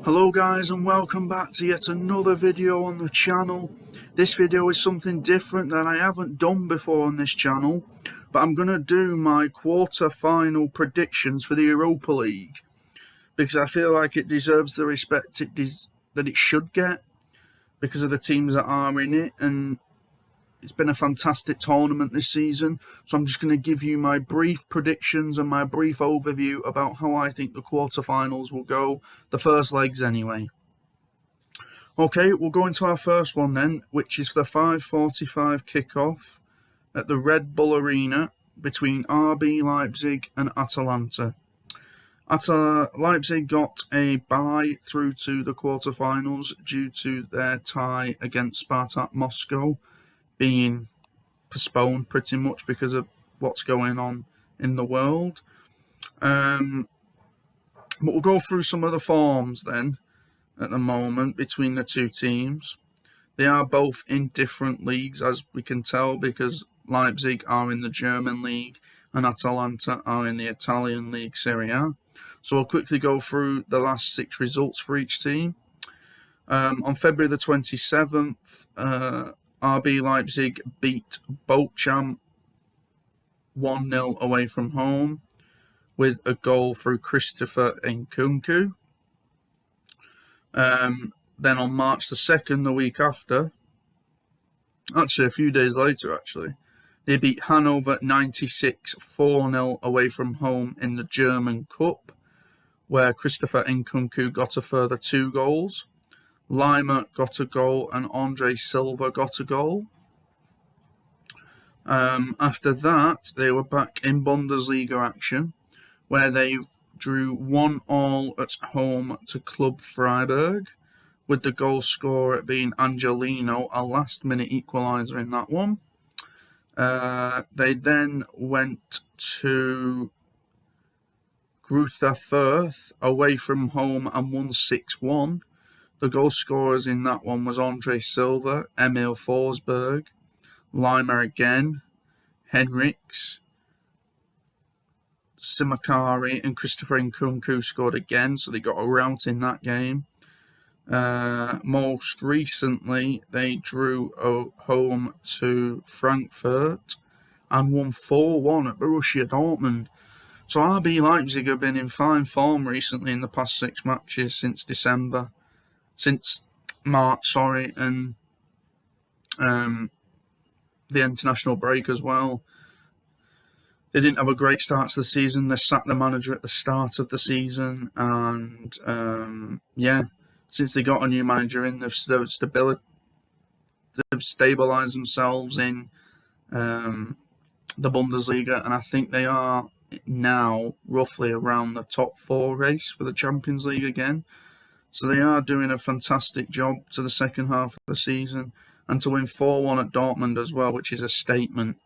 Hello guys, and welcome back to yet another video on the channel. This video is something different that I haven't done before on this channel, but I'm going to do my quarter-final predictions for the Europa League because I feel like it deserves the respect that it should get because of the teams that are in it, and it's been a fantastic tournament this season. So I'm just going to give you my brief predictions and my brief overview about how I think the quarterfinals will go, the first legs anyway. Okay, we'll go into our first one then, which is the 5:45 kickoff at the Red Bull Arena between RB Leipzig and Atalanta. Leipzig got a bye through to the quarterfinals due to their tie against Spartak Moscow being postponed pretty much because of what's going on in the world. But we'll go through some of the forms then at the moment between the two teams. They are both in different leagues, as we can tell, because Leipzig are in the German league and Atalanta are in the Italian league Serie A. So I'll quickly go through the last 6 results for each team. On February the 27th, RB Leipzig beat Bochum 1-0 away from home with a goal through Christopher Nkunku. Then on March the 2nd, the week after, actually a few days later they beat Hanover 96 4-0 away from home in the German Cup, where Christopher Nkunku got a further 2 goals. Lima got a goal and Andre Silva got a goal. After that, they were back in Bundesliga action, where they drew 1-1 at home to Club Freiburg, with the goal scorer being Angelino, a last-minute equaliser in that one. They then went to Greuther Fürth away from home and won 6-1. The goal scorers in that one was Andre Silva, Emil Forsberg, Lima again, Henriks, Simakari and Christopher Nkunku scored again, so they got a rout in that game. Most recently, they drew home to Frankfurt and won 4-1 at Borussia Dortmund. So RB Leipzig have been in fine form recently in the past 6 matches since March, and the international break as well. They didn't have a great start to the season. They sacked the manager at the start of the season, and since they got a new manager in, they've stabilised themselves in the Bundesliga, and I think they are now roughly around the top 4 race for the Champions League again. So they are doing a fantastic job to the second half of the season, and to win 4-1 at Dortmund as well, which is a statement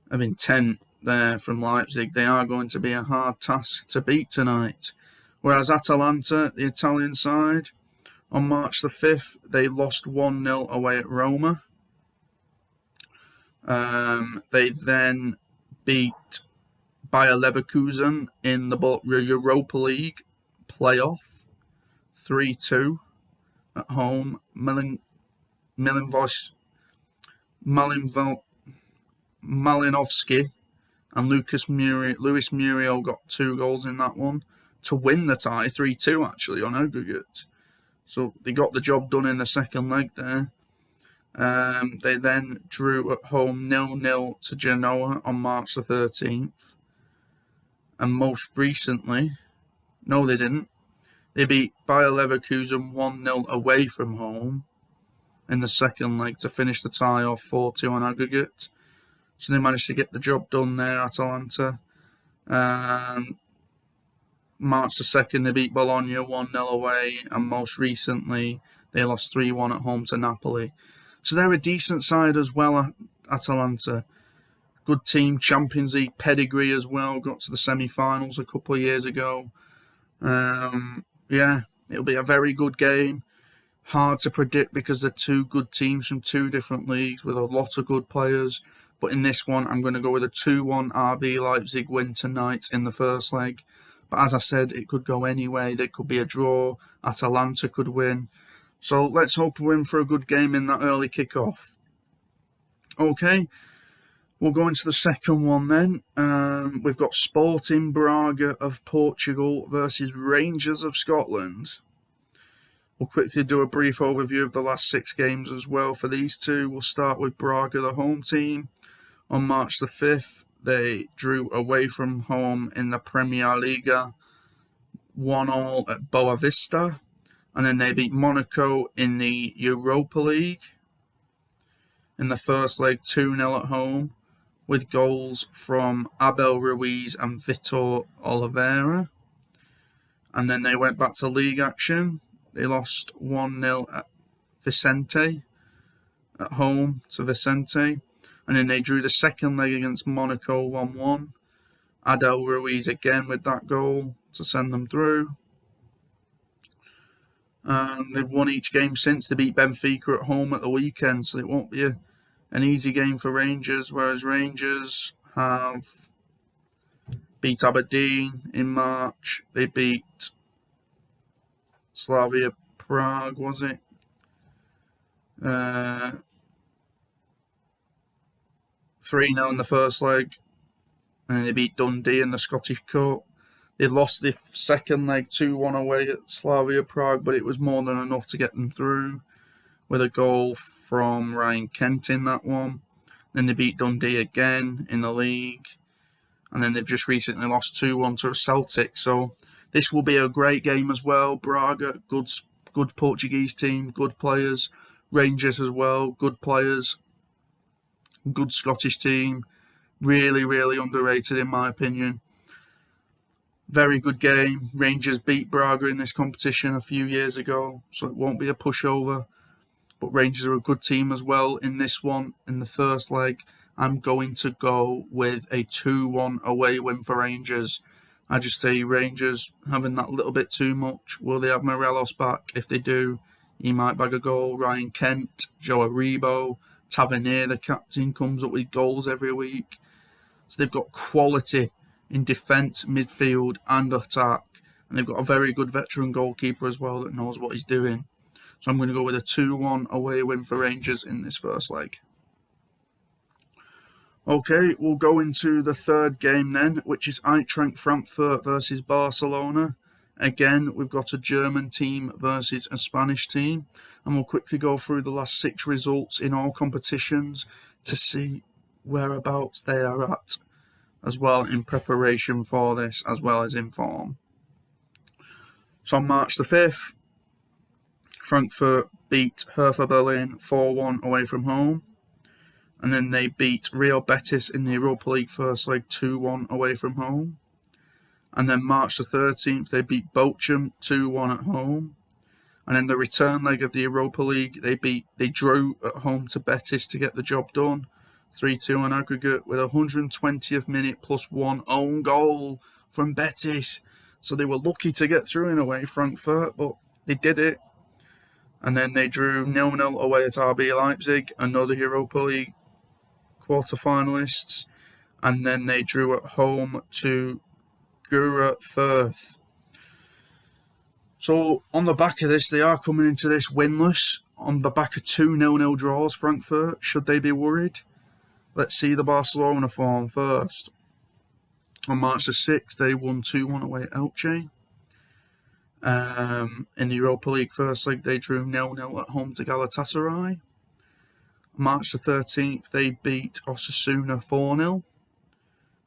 of intent there from Leipzig. They are going to be a hard task to beat tonight. Whereas Atalanta, the Italian side, on March the 5th, they lost 1-0 away at Roma. They then beat Bayer Leverkusen in the Europa League playoff 3-2 at home. Malinovsky and Luis Muriel got 2 goals in that one to win the tie 3-2 actually on aggregate. So they got the job done in the second leg there. They then drew at home 0-0 to Genoa on March the 13th. And most recently, no they didn't. They beat Bayer Leverkusen 1-0 away from home in the second leg to finish the tie off 4-2 on aggregate. So they managed to get the job done there, Atalanta. March the 2nd, they beat Bologna 1-0 away, and most recently, they lost 3-1 at home to Napoli. So they're a decent side as well, Atalanta. Good team, Champions League pedigree as well, got to the semi-finals a couple of years ago. It'll be a very good game. Hard to predict because they're 2 good teams from 2 different leagues with a lot of good players. But in this one, I'm going to go with a 2-1 RB Leipzig win tonight in the first leg. But as I said, it could go any way. There could be a draw. Atalanta could win. So let's hope we're in for a good game in that early kickoff. Okay, we'll go into the second one then. We've got Sporting Braga of Portugal versus Rangers of Scotland. We'll quickly do a brief overview of the last 6 games as well for these two. We'll start with Braga, the home team. On March the 5th, they drew away from home in the Premier Liga, 1-1 at Boa Vista. And then they beat Monaco in the Europa League in the first leg, 2-0 at home, with goals from Abel Ruiz and Vitor Oliveira. And then they went back to league action. They lost 1-0 at Vicente, at home to Vicente. And then they drew the second leg against Monaco 1-1. Adel Ruiz again with that goal to send them through. And they've won each game since. They beat Benfica at home at the weekend, so it won't be an easy game for Rangers, whereas Rangers have beat Aberdeen in March. They beat Slavia Prague, was it? 3-0 in the first leg. And then they beat Dundee in the Scottish Cup. They lost the second leg 2-1 away at Slavia Prague, but it was more than enough to get them through, with a goal from Ryan Kent in that one. Then they beat Dundee again in the league. And then they've just recently lost 2-1 to Celtic. So this will be a great game as well. Braga, good Portuguese team, good players. Rangers as well, good players. Good Scottish team. Really, really underrated in my opinion. Very good game. Rangers beat Braga in this competition a few years ago, so it won't be a pushover. But Rangers are a good team as well in this one. In the first leg, I'm going to go with a 2-1 away win for Rangers. I just say Rangers having that little bit too much. Will they have Morelos back? If they do, he might bag a goal. Ryan Kent, Joe Aribo, Tavernier, the captain, comes up with goals every week. So they've got quality in defence, midfield and attack. And they've got a very good veteran goalkeeper as well that knows what he's doing. So I'm going to go with a 2-1 away win for Rangers in this first leg. Okay, we'll go into the third game then, which is Eintracht Frankfurt versus Barcelona. Again, we've got a German team versus a Spanish team. And we'll quickly go through the last 6 results in all competitions to see whereabouts they are at, as well in preparation for this, as well as in form. So on March the 5th, Frankfurt beat Hertha Berlin 4-1 away from home. And then they beat Real Betis in the Europa League first leg 2-1 away from home. And then March the 13th, they beat Bochum 2-1 at home. And in the return leg of the Europa League, they drew at home to Betis to get the job done. 3-2 on aggregate with 120th minute plus 1 own goal from Betis. So they were lucky to get through in a way, Frankfurt, but they did it. And then they drew 0-0 away at RB Leipzig, another Europa League quarter-finalists. And then they drew at home to Gura Firth. So on the back of this, they are coming into this winless. On the back of 2 0-0 draws, Frankfurt. Should they be worried? Let's see the Barcelona form first. On March the 6th, they won 2-1 away at Elche. In the Europa League first leg, they drew 0-0 at home to Galatasaray. March the 13th, they beat Osasuna 4-0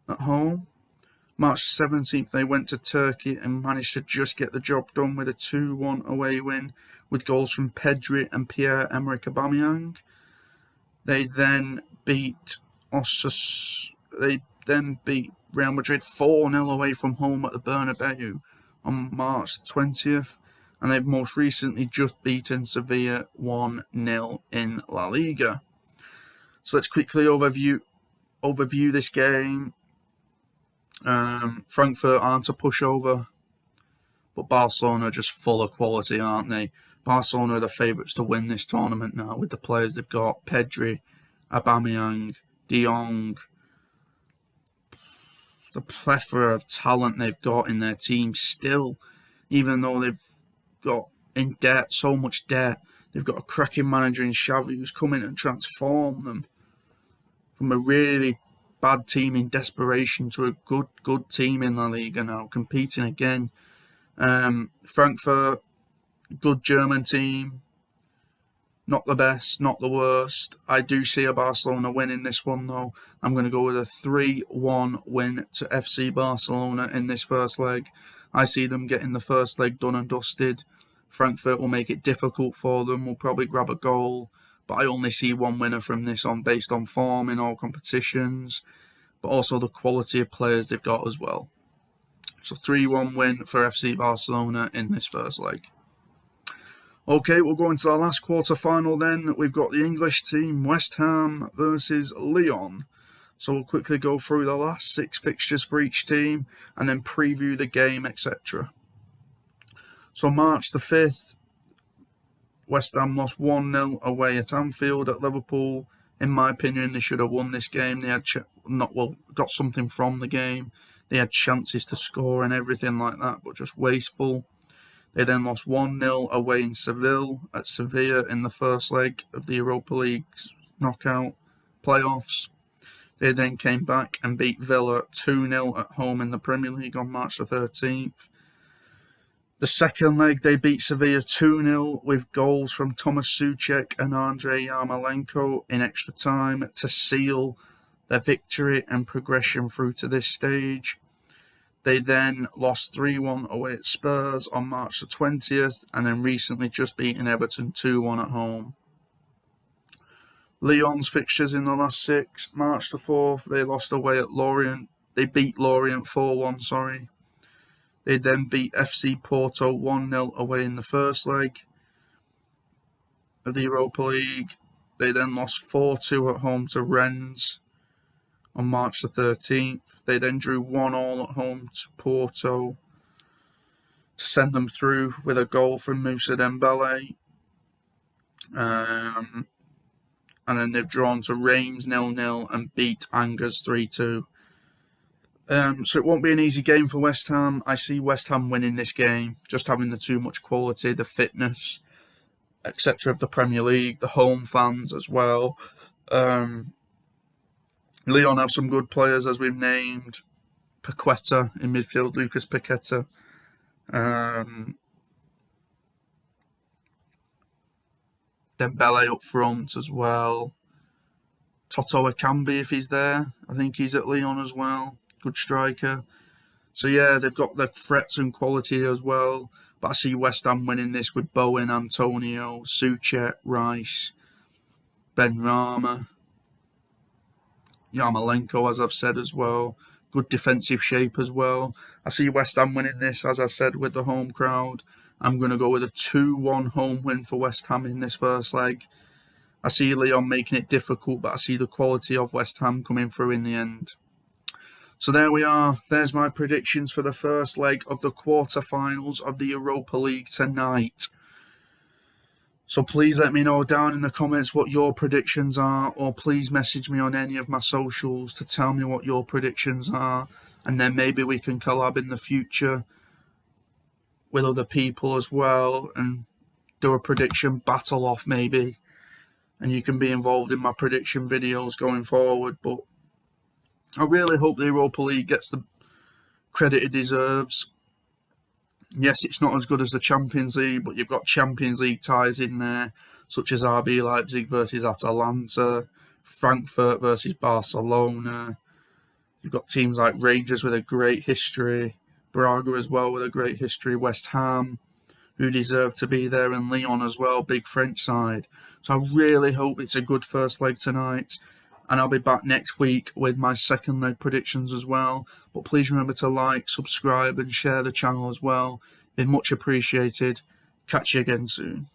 at home. March the 17th, they went to Turkey and managed to just get the job done with a 2-1 away win with goals from Pedri and Pierre-Emerick Aubameyang. They then beat Real Madrid 4-0 away from home at the Bernabeu on March 20th. And they've most recently just beaten Sevilla 1-0 in La Liga. So let's quickly overview this game. Frankfurt aren't a pushover, but Barcelona are just full of quality, aren't they? Barcelona are the favourites to win this tournament now with the players they've got. Pedri, Aubameyang, De Jong. the plethora of talent they've got in their team still, even though they've got in debt, so much debt. They've got a cracking manager in Xavi who's come in and transformed them from a really bad team in desperation to a good team in La Liga now, competing again. Frankfurt, good German team. Not the best, not the worst. I do see a Barcelona winning this one, though. I'm going to go with a 3-1 win to FC Barcelona in this first leg. I see them getting the first leg done and dusted. Frankfurt will make it difficult for them. Will probably grab a goal. But I only see one winner from this based on form in all competitions. But also the quality of players they've got as well. So 3-1 win for FC Barcelona in this first leg. Okay, we'll go into our last quarter-final then. We've got the English team, West Ham versus Lyon. So we'll quickly go through the last 6 fixtures for each team and then preview the game, etc. So March the 5th, West Ham lost 1-0 away at Anfield at Liverpool. In my opinion, they should have won this game. They had got something from the game. They had chances to score and everything like that, but just wasteful. They then lost 1-0 away in Seville at Sevilla in the first leg of the Europa League knockout playoffs. They then came back and beat Villa 2-0 at home in the Premier League on March the 13th. The second leg, they beat Sevilla 2-0 with goals from Thomas Souček and Andrei Yarmolenko in extra time to seal their victory and progression through to this stage. They then lost 3-1 away at Spurs on March the 20th and then recently just beaten Everton 2-1 at home. Lyon's fixtures in the last 6. March the 4th, they lost away at Lorient. They beat Lorient 4-1, They then beat FC Porto 1-0 away in the first leg of the Europa League. They then lost 4-2 at home to Rennes on March the 13th. They then drew 1-1 at home to Porto to send them through with a goal from Moussa Dembele. And then they've drawn to Reims 0-0 and beat Angers 3-2. So it won't be an easy game for West Ham. I see West Ham winning this game, just having the too much quality, the fitness, etc. of the Premier League, the home fans as well. Lyon have some good players, as we've named. Paqueta in midfield, Lucas Paqueta. Dembele up front as well. Toto Ekambi, if he's there. I think he's at Lyon as well. Good striker. So yeah, they've got the threats and quality as well. But I see West Ham winning this with Bowen, Antonio, Souček, Rice, Benrahma, Yarmolenko, as I've said as well. Good defensive shape as well. I see West Ham winning this, as I said, with the home crowd. I'm going to go with a 2-1 home win for West Ham in this first leg. I see Lyon making it difficult, but I see the quality of West Ham coming through in the end. So there we are. There's my predictions for the first leg of the quarterfinals of the Europa League tonight. So please let me know down in the comments what your predictions are, or please message me on any of my socials to tell me what your predictions are, and then maybe we can collab in the future with other people as well and do a prediction battle off maybe, and you can be involved in my prediction videos going forward. But I really hope the Europa League gets the credit it deserves. Yes, it's not as good as the Champions League, but you've got Champions League ties in there, such as RB Leipzig versus Atalanta, Frankfurt versus Barcelona. You've got teams like Rangers with a great history, Braga as well with a great history, West Ham, who deserve to be there, and Lyon as well, big French side. So I really hope it's a good first leg tonight. And I'll be back next week with my second leg predictions as well. But please remember to like, subscribe and share the channel as well. It'd be much appreciated. Catch you again soon.